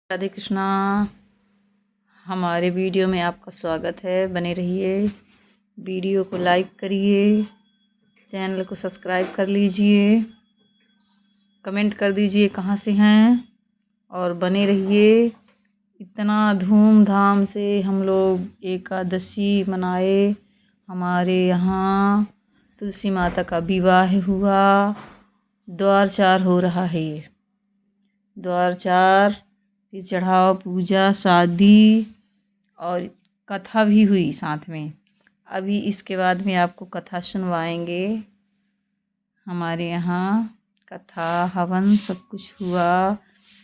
राधे कृष्णा। हमारे वीडियो में आपका स्वागत है। बने रहिए, वीडियो को लाइक करिए, चैनल को सब्सक्राइब कर लीजिए, कमेंट कर दीजिए कहाँ से हैं और बने रहिए। इतना धूमधाम से हम लोग एकादशी मनाए। हमारे यहाँ तुलसी माता का विवाह हुआ, द्वारचार हो रहा है। ये द्वारचार, फिर चढ़ावा, पूजा, शादी और कथा भी हुई साथ में। अभी इसके बाद में आपको कथा सुनवाएंगे। हमारे यहाँ कथा हवन सब कुछ हुआ।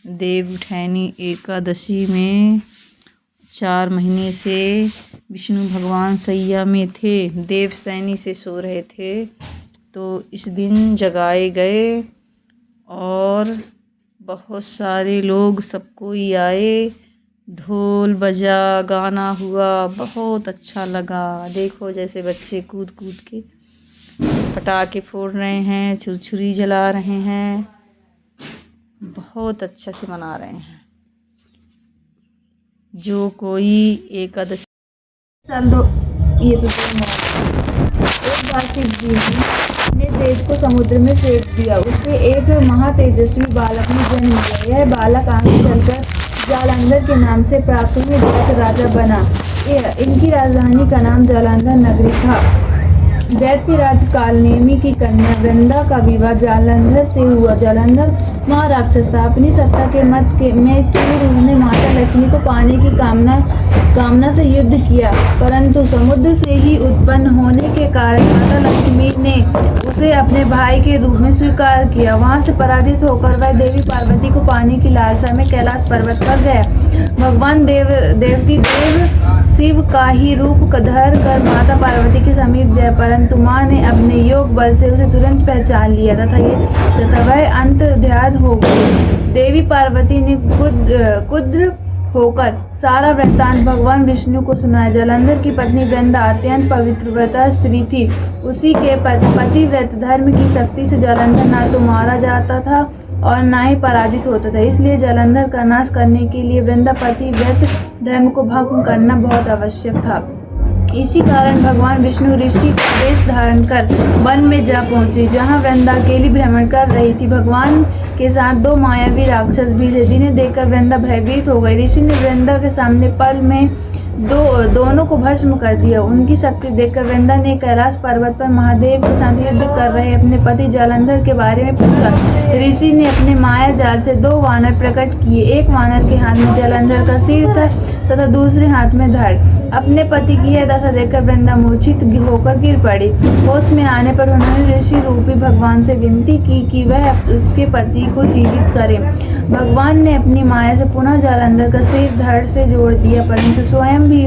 देव उठैनी एकादशी में 4 महीने से विष्णु भगवान सैया में थे, देव सैनी से सो रहे थे, तो इस दिन जगाए गए और बहुत सारे लोग, सब कोई आए, ढोल बजा, गाना हुआ, बहुत अच्छा लगा। देखो जैसे बच्चे कूद कूद के पटाखे फोड़ रहे हैं, छुरछुरी जला रहे हैं, बहुत अच्छा से मना रहे हैं। जो कोई एकादशी साल दो ये तो एक बार शिव जी ने तेज को समुद्र में फेंक दिया। उससे एक महातेजस्वी बालक ने जन्म लिया। यह बालक आगे चलकर जालंधर के नाम से प्राप्त हुए दैत्य राजा बना। इनकी राजधानी का नाम जालंधर नगरी था। दैत्य राज कालनेमी की कन्या वृंदा का विवाह जालंधर से हुआ। जालंधर महाराक्षस था। अपनी सत्ता के में चूर उसने माता लक्ष्मी को पाने की कामना से युद्ध किया, परंतु समुद्र से ही उत्पन्न होने के कारण माता लक्ष्मी ने उसे अपने भाई के रूप में स्वीकार किया। वहां से पराजित होकर वह देवी पार्वती को पाने की लालसा में कैलाश पर्वत पर गया। भगवान देव शिव का ही रूप धर कर माता पार्वती के समीप गया, परंतु माँ ने अपने योग बल से उसे तुरंत पहचान लिया तथा वह अंत ध्यान हो गई। देवी पार्वती ने कुद्र होकर सारा वृत्तांत भगवान विष्णु को सुनाया। जालंधर की पत्नी वृंदा अत्यंत पवित्र व्रता स्त्री थी। उसी के पतिव्रत धर्म की शक्ति से जालंधर ना तो मारा जाता था और ना ही पराजित होता था। इसलिए जालंधर का नाश करने के लिए वृंदा पतिव्रत धर्म को भस्म करना बहुत आवश्यक था। इसी कारण भगवान विष्णु ऋषि का वेश धारण कर वन में जा पहुंचे, जहां वृंदा अकेली भ्रमण कर रही थी। भगवान के साथ 2 मायावी राक्षस भी थे, जिन्हें देखकर वृंदा भयभीत हो गई। ऋषि ने वृंदा के सामने पल में दोनों को भस्म कर दिया। उनकी शक्ति देखकर वृंदा ने कैलाश पर्वत पर महादेव के साथ युद्ध कर रहे अपने पति जालंधर के बारे में पूछा। ऋषि ने अपने माया जाल से 2 वानर प्रकट किए। एक वानर के हाथ में जालंधर का सिर था तथा दूसरे हाथ में धड़। अपने पति की यह दशा देखकर वृंदा मूर्छित होकर गिर पड़ी। होश में आने पर उन्होंने ऋषि रूपी भगवान से विनती की कि वह उसके पति को जीवित करे। भगवान ने अपनी माया से पुनः जालंधर का सिर धड़ से जोड़ दिया, परंतु स्वयं भी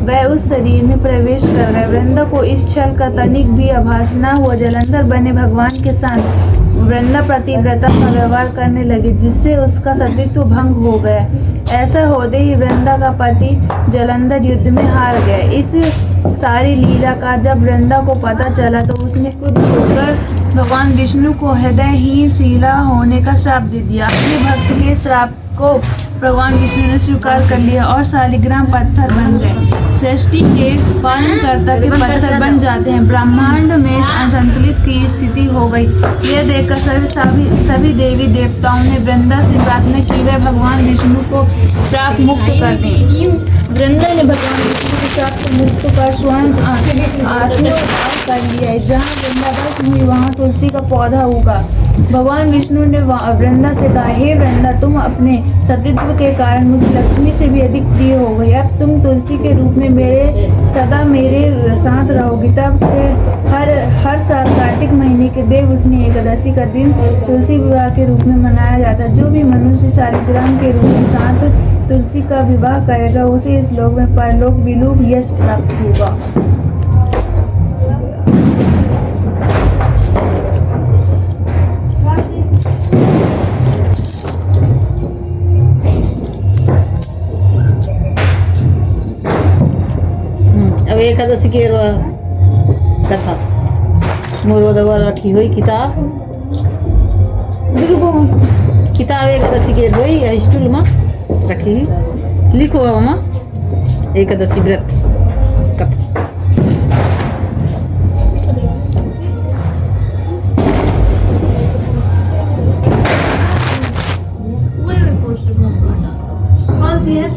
वह उस शरीर में प्रवेश कर गए। वृंदा को इस छल का तनिक भी आभास न हुआ। जालंधर बने भगवान के साथ वृंदा पतिव्रता का व्यवहार करने लगी, जिससे उसका सतीत्व भंग हो गया। ऐसा होते ही वृंदा का पति जालंधर युद्ध में हार गया। इस सारी लीला का जब वृंदा को पता चला तो उसने क्रुद्ध होकर भगवान विष्णु को हृदयहीन शीला होने का श्राप दे दिया। अपने भक्त के श्राप को भगवान विष्णु ने स्वीकार कर लिया और शालिग्राम पत्थर बन गए। सृष्टि के पालनकर्ता के पत्थर बन जाते हैं। ब्रह्मांड में असंतुलित की स्थिति हो गई। यह देखकर सभी देवी देवताओं ने वृंदा से प्रार्थना की वह भगवान विष्णु को श्राप मुक्त कर दें। वृंदा ने भगवान विष्णु के श्राप को मुक्त कर स्वयं आत्मोद्धार कर लिया। जहाँ वृंदा भस्म हुई वहाँ तुलसी का पौधा उगा। भगवान विष्णु ने वृंदा से कहा, हे वृंदा, तुम अपने सतीत्व के कारण मुझे लक्ष्मी से भी अधिक प्रिय हो गई। अब तुम तुलसी के रूप में सदा मेरे साथ रहोगी। तब से हर साल कार्तिक महीने के देव उठनी एकादशी का दिन तुलसी विवाह के रूप में मनाया जाता है। जो भी मनुष्य शालिग्राम के रूप में साथ तुलसी का विवाह करेगा उसे इस लोक में परलोक विलुप यश प्राप्त होगा। अब एकादशी के कथा मोर रखी हुई किताब एकादशी के रोई स्टूल में लिखिए, लिखो मामा। एकादशी व्रत कथा। कौन सी है?